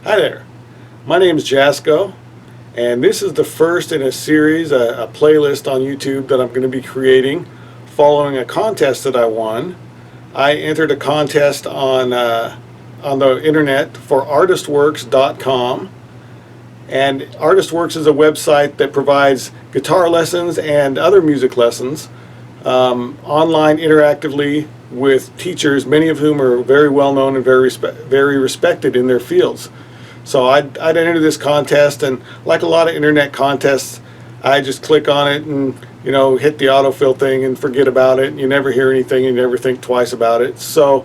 Hi there, my name is Jasco, and this is the first in a series, a playlist on YouTube that I'm going to be creating following a contest that I won. I entered a contest on the internet for artistworks.com, and Artistworks is a website that provides guitar lessons and other music lessons online interactively with teachers, many of whom are very well known and very respected in their fields. So I'd enter this contest, and like a lot of internet contests, I just click on it and hit the autofill thing and forget about it. You never hear anything, you never think twice about it. So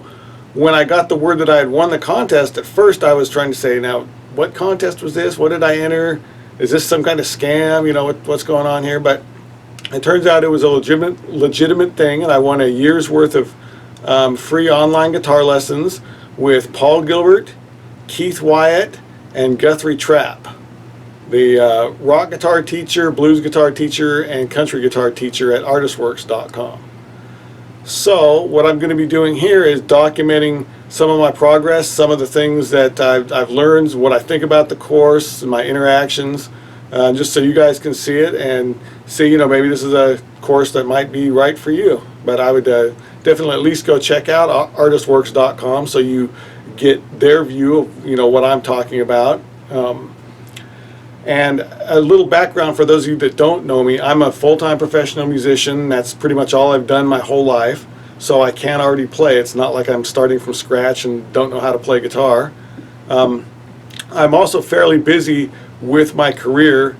when I got the word that I had won the contest, at first I was trying to say, now what contest was this? What did I enter? Is this some kind of scam? What's going on here? But it turns out it was a legitimate thing, and I won a year's worth of free online guitar lessons with Paul Gilbert, Keith Wyatt, and Guthrie Trapp, the rock guitar teacher, blues guitar teacher, and country guitar teacher at artistworks.com. So what I'm going to be doing here is documenting some of my progress, some of the things that I've learned, what I think about the course, and my interactions, just so you guys can see it and see, maybe this is a course that might be right for you. But I would definitely at least go check out artistworks.com so you get their view of what I'm talking about. And a little background for those of you that don't know me: I'm a full-time professional musician. That's pretty much all I've done my whole life, so I can already play. It's not like I'm starting from scratch and don't know how to play guitar. I'm also fairly busy with my career,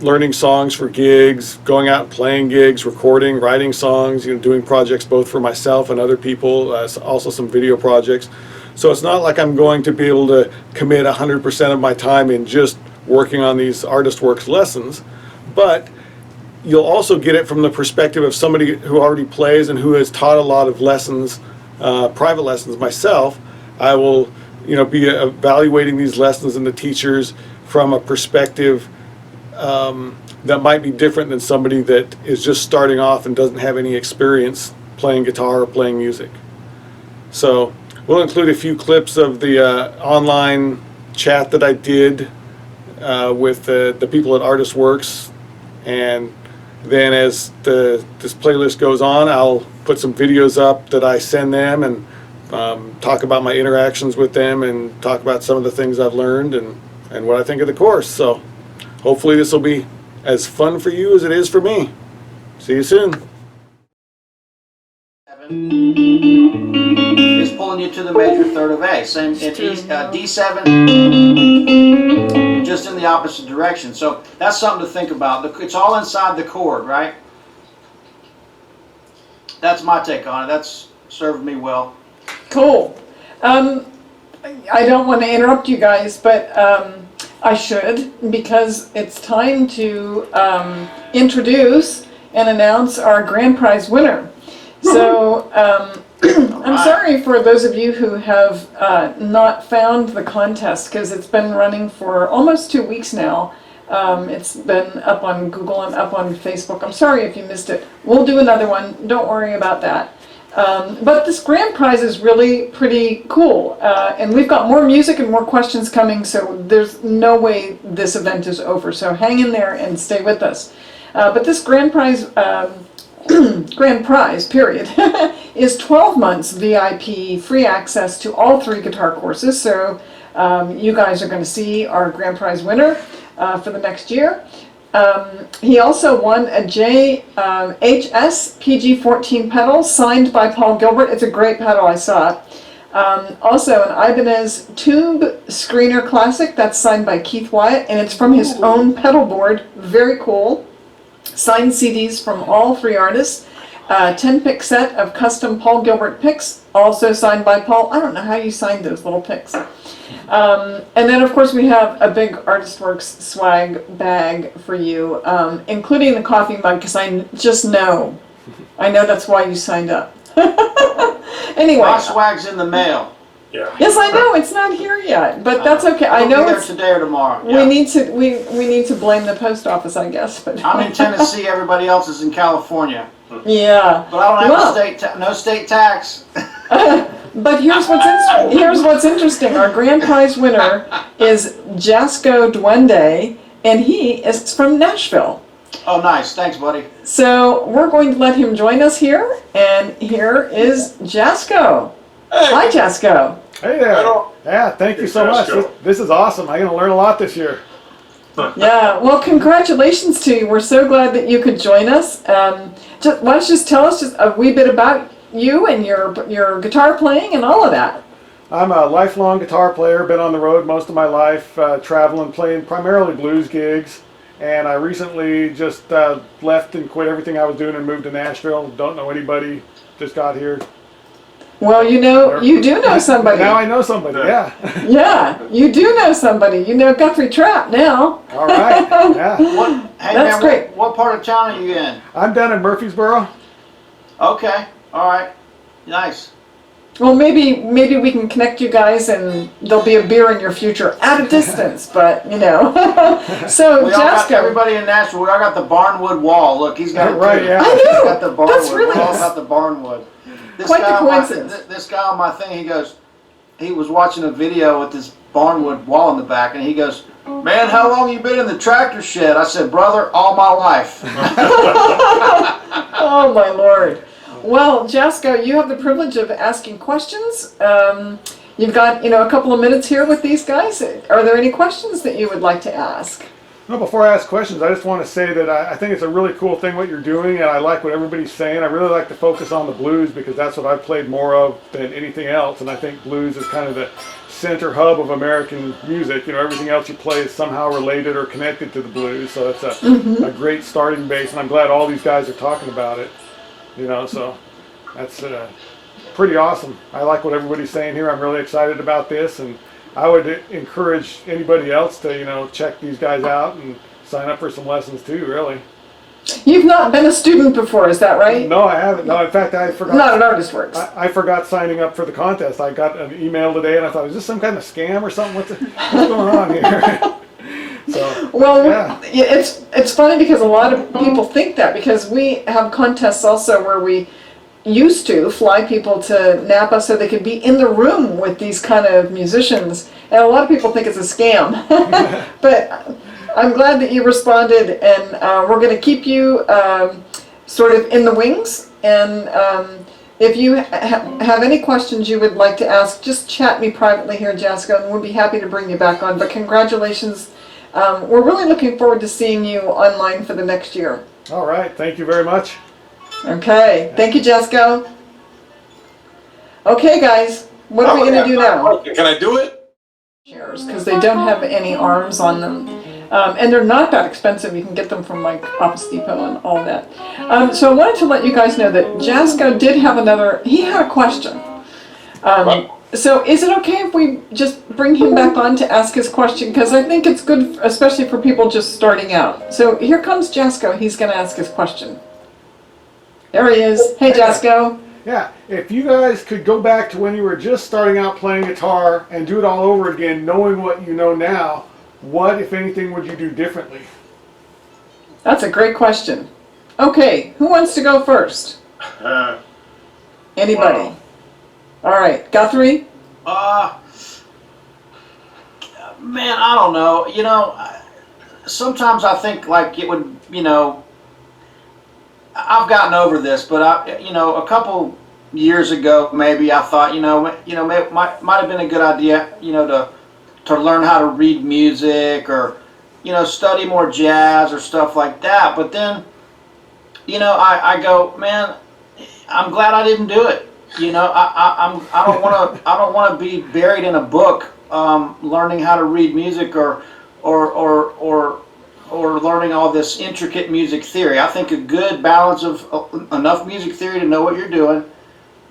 learning songs for gigs, going out and playing gigs, recording, writing songs, doing projects both for myself and other people, also some video projects. So it's not like I'm going to be able to commit 100% of my time in just working on these Artistworks lessons, but you'll also get it from the perspective of somebody who already plays and who has taught a lot of lessons, private lessons myself. I will be evaluating these lessons and the teachers from a perspective that might be different than somebody that is just starting off and doesn't have any experience playing guitar or playing music. So we'll include a few clips of the online chat that I did with the people at Artistworks, and then as this playlist goes on, I'll put some videos up that I send them and talk about my interactions with them and talk about some of the things I've learned and what I think of the course. So hopefully this will be as fun for you as it is for me. See you soon. Is pulling you to the major third of A. Same at D7, just in the opposite direction. So that's something to think about. It's all inside the chord, right? That's my take on it. That's served me well. Cool. I don't want to interrupt you guys, but I should, because it's time to introduce and announce our grand prize winner. So I'm sorry for those of you who have not found the contest, because it's been running for almost 2 weeks now. It's been up on Google and up on Facebook. I'm sorry if you missed it. We'll do another one. Don't worry about that. But this grand prize is really pretty cool, and we've got more music and more questions coming, so there's no way this event is over, so hang in there and stay with us. But this grand prize period is 12 months VIP free access to all 3 guitar courses. So you guys are going to see our grand prize winner for the next year. He also won a JHS PG14 pedal signed by Paul Gilbert. It's a great pedal, I saw it. Also an Ibanez Tube Screener Classic that's signed by Keith Wyatt, and it's from his own pedal board. Very cool. Signed CDs from all 3 artists. 10-pick set of custom Paul Gilbert picks, also signed by Paul. I don't know how you signed those little picks. And then, of course, we have a big Artistworks swag bag for you, including the coffee mug, because I just know. I know that's why you signed up. Anyway. My swag's in the mail. Yeah. Yes, I know it's not here yet, but that's okay. I know it's today or tomorrow. We need to we need to blame the post office, I guess. But I'm in Tennessee. Everybody else is in California. Yeah. But I don't have no state tax. But here's what's interesting. Our grand prize winner is Jasco Duende, and he is from Nashville. Oh, nice. Thanks, buddy. So we're going to let him join us here, and here is Jasco. Hey. Hi, Jasco. Hey there. Hello. Yeah, thank you so much. Jasco. This is awesome. I'm going to learn a lot this year. Yeah, well, congratulations to you. We're so glad that you could join us. Why don't you just tell us just a wee bit about you and your guitar playing and all of that. I'm a lifelong guitar player, been on the road most of my life, traveling, playing primarily blues gigs. And I recently just left and quit everything I was doing and moved to Nashville. Don't know anybody, just got here. Well, you do know somebody. Now I know somebody, yeah. Yeah, you do know somebody. You know Guthrie Trapp now. All right, yeah. Hey, That's man, great. What part of town are you in? I'm down in Murfreesboro. Okay. All right. Nice. Well, maybe we can connect you guys, and there'll be a beer in your future at a distance. But so We all got, Jasco, everybody in Nashville, we all got the barnwood wall. Look, he's got it Right, too. yeah. I know. He's got the barnwood. That's really We all got the barnwood. Quite the coincidence. This guy on my thing, he was watching a video with this barnwood wall in the back, and he goes, "Man, how long you been in the tractor shed?" I said, "Brother, all my life." Oh my Lord. Well, Jasco, you have the privilege of asking questions. You've got a couple of minutes here with these guys. Are there any questions that you would like to ask? Well, before I ask questions, I just want to say that I think it's a really cool thing what you're doing, and I like what everybody's saying. I really like to focus on the blues because that's what I've played more of than anything else, and I think blues is kind of the center hub of American music. Everything else you play is somehow related or connected to the blues, so that's a great starting base, and I'm glad all these guys are talking about it. So that's pretty awesome. I like what everybody's saying here. I'm really excited about this, and I would encourage anybody else to, check these guys out and sign up for some lessons too, really. You've not been a student before, is that right? No, I haven't. No, in fact, I forgot. Not at Artist Works. I forgot signing up for the contest. I got an email today, and I thought, is this some kind of scam or something? What's going on here? So, Well, yeah. it's funny because a lot of people think that, because we have contests also where we used to fly people to Napa so they could be in the room with these kind of musicians, and a lot of people think it's a scam. But I'm glad that you responded, and we're going to keep you sort of in the wings, and if you have any questions you would like to ask, just chat me privately here, Jasco, and we'll be happy to bring you back on. But congratulations. We're really looking forward to seeing you online for the next year. All right. Thank you very much. Okay. Thank you, Jasco. Okay, guys. What are we going to do now? Can I do it? Chairs, because they don't have any arms on them. And they're not that expensive. You can get them from like Office Depot and all that. So I wanted to let you guys know that Jasco did have he had a question. So is it okay if we just bring him back on to ask his question? Because I think it's good, especially for people just starting out. So here comes Jasco. He's going to ask his question. There he is. Hey, Jasco. Yeah, if you guys could go back to when you were just starting out playing guitar and do it all over again, knowing what you know now, what, if anything, would you do differently? That's a great question. Okay, who wants to go first? Anybody? Wow. All right, Guthrie? Man, I don't know. Sometimes I think like it would, I've gotten over this, but a couple years ago, maybe I thought, might have been a good idea, to learn how to read music or, study more jazz or stuff like that. But then, I go, man, I'm glad I didn't do it. I don't want to be buried in a book, learning how to read music or learning all this intricate music theory. I think a good balance of enough music theory to know what you're doing,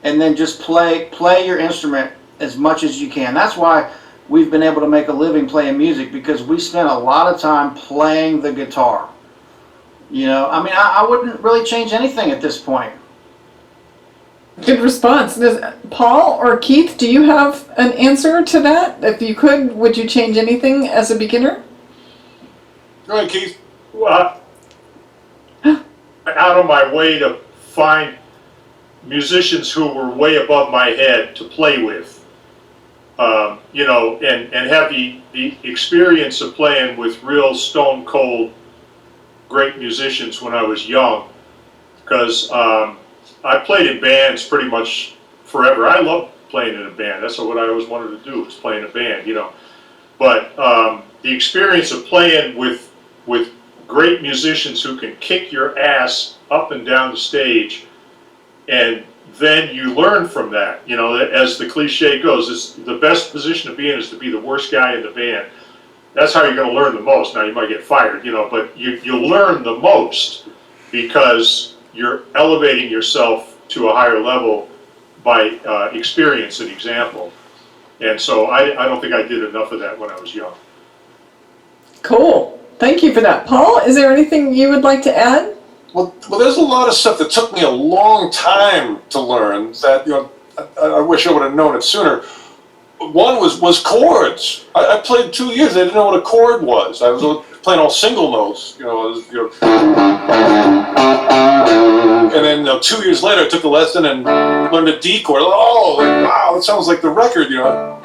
and then just play your instrument as much as you can. That's why we've been able to make a living playing music, because we spent a lot of time playing the guitar. I wouldn't really change anything at this point. Good response. Paul or Keith, do you have an answer to that? If you could, would you change anything as a beginner? Go ahead, Keith. Well, out of my way to find musicians who were way above my head to play with, you know, and have the experience of playing with real stone cold great musicians when I was young, because I played in bands pretty much forever. I love playing in a band. That's what I always wanted to do, was play in a band, you know. But the experience of playing with great musicians who can kick your ass up and down the stage, and then you learn from that. You know, as the cliche goes, it's the best position to be in is to be the worst guy in the band. That's how you're going to learn the most. Now, you might get fired, you know, but you'll learn the most because you're elevating yourself to a higher level by experience and example. And so I don't think I did enough of that when I was young. Cool. Thank you for that. Paul, is there anything you would like to add? Well, there's a lot of stuff that took me a long time to learn that, you know, I wish I would have known it sooner. One was chords. I played 2 years. I didn't know what a chord was. I was playing all single notes, you know. And then 2 years later, I took a lesson and learned a D chord. Oh, wow, it sounds like the record, you know.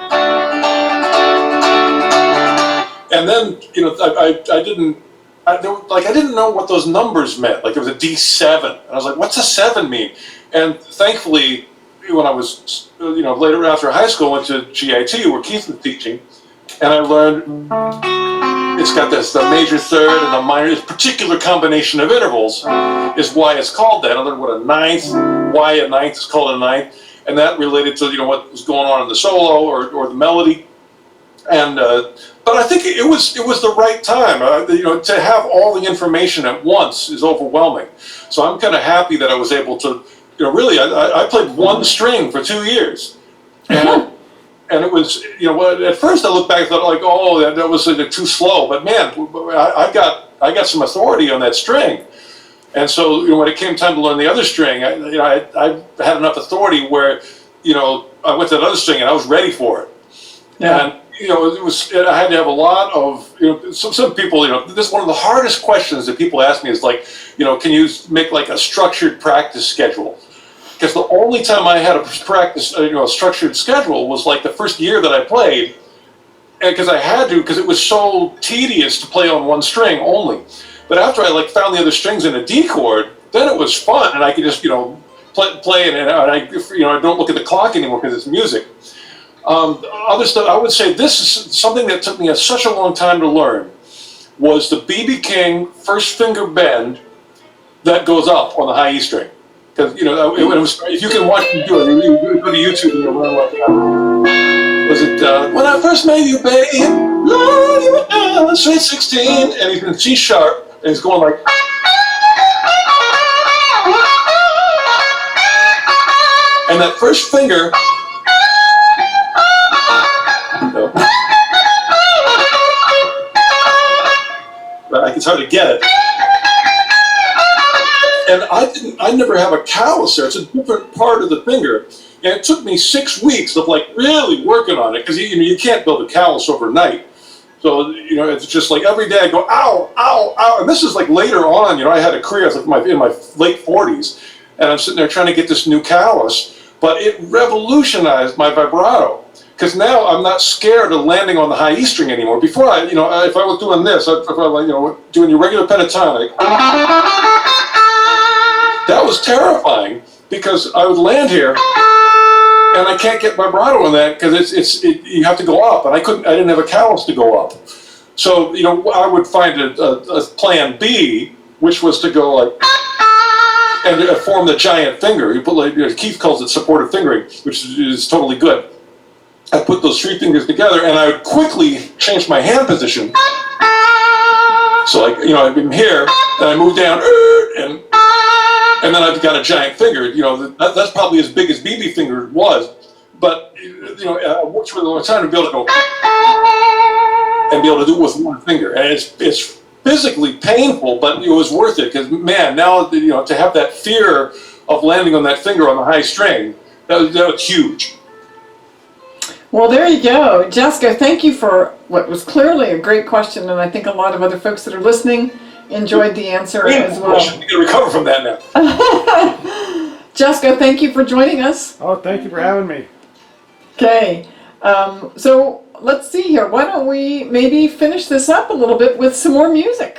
And then, you know, I didn't know what those numbers meant. Like there was a D7, and I was like, "What's a 7 mean?" And thankfully, when I was, you know, later after high school, I went to GIT where Keith was teaching, and I learned it's got the major third and the minor. This particular combination of intervals is why it's called that. I learned what a ninth, why a ninth is called a ninth, and that related to, you know, what was going on in the solo or the melody. And but I think it was the right time. You know, to have all the information at once is overwhelming. So I'm kind of happy that I was able to. You know, really, I played one string for 2 years, and it was, you know, at first I looked back and thought like, oh, that was too slow. But man, I got some authority on that string, and so, you know, when it came time to learn the other string, I had enough authority where, you know, I went to that other string and I was ready for it. Yeah. And, you know, I had to have a lot of, you know, some people, you know, this is one of the hardest questions that people ask me is like, you know, can you make like a structured practice schedule? Because the only time I had a practice, you know, a structured schedule was like the first year that I played, and because I had to, because it was so tedious to play on one string only. But after I like found the other strings in a D chord, then it was fun, and I could just, you know, play and I, you know, I don't look at the clock anymore because it's music. Other stuff, I would say this is something that took me such a long time to learn, was the B.B. King first finger bend that goes up on the high E string. Because, you know, it was, if you can watch me do it, you go to YouTube and you'll learn like that. Was it, when I first met you, babe, Lord, you were sweet 16, and he's in C sharp, and he's going like, and that first finger, it's hard to get it. And I never have a callus there. It's a different part of the finger. And it took me 6 weeks of like really working on it, because you can't build a callus overnight. So, you know, it's just like every day I go, ow, ow, ow. And this is like later on, you know, I had a career, I was like in my late 40s, and I'm sitting there trying to get this new callus, but it revolutionized my vibrato. Because now I'm not scared of landing on the high E string anymore. Before if I was doing this, if I was, you know, doing your regular pentatonic, that was terrifying, because I would land here and I can't get vibrato on that because you have to go up, and I didn't have a callus to go up. So, you know, I would find a plan B, which was to go like and form the giant finger. You put, like, Keith calls it supportive fingering, which is totally good. I put those three fingers together, and I would quickly change my hand position. So, like, you know, I'd be here, and I move down, and then I've got a giant finger. You know, that's probably as big as BB finger was. But, you know, I worked really long time to be able to go and be able to do it with one finger. And it's physically painful, but it was worth it, because, man, now, you know, to have that fear of landing on that finger on the high string, that was huge. Well, there you go. Jasco, thank you for what was clearly a great question, and I think a lot of other folks that are listening enjoyed the answer as well. I should be able to recover from that now. Jasco, thank you for joining us. Oh, thank you for having me. Okay, so let's see here. Why don't we maybe finish this up a little bit with some more music?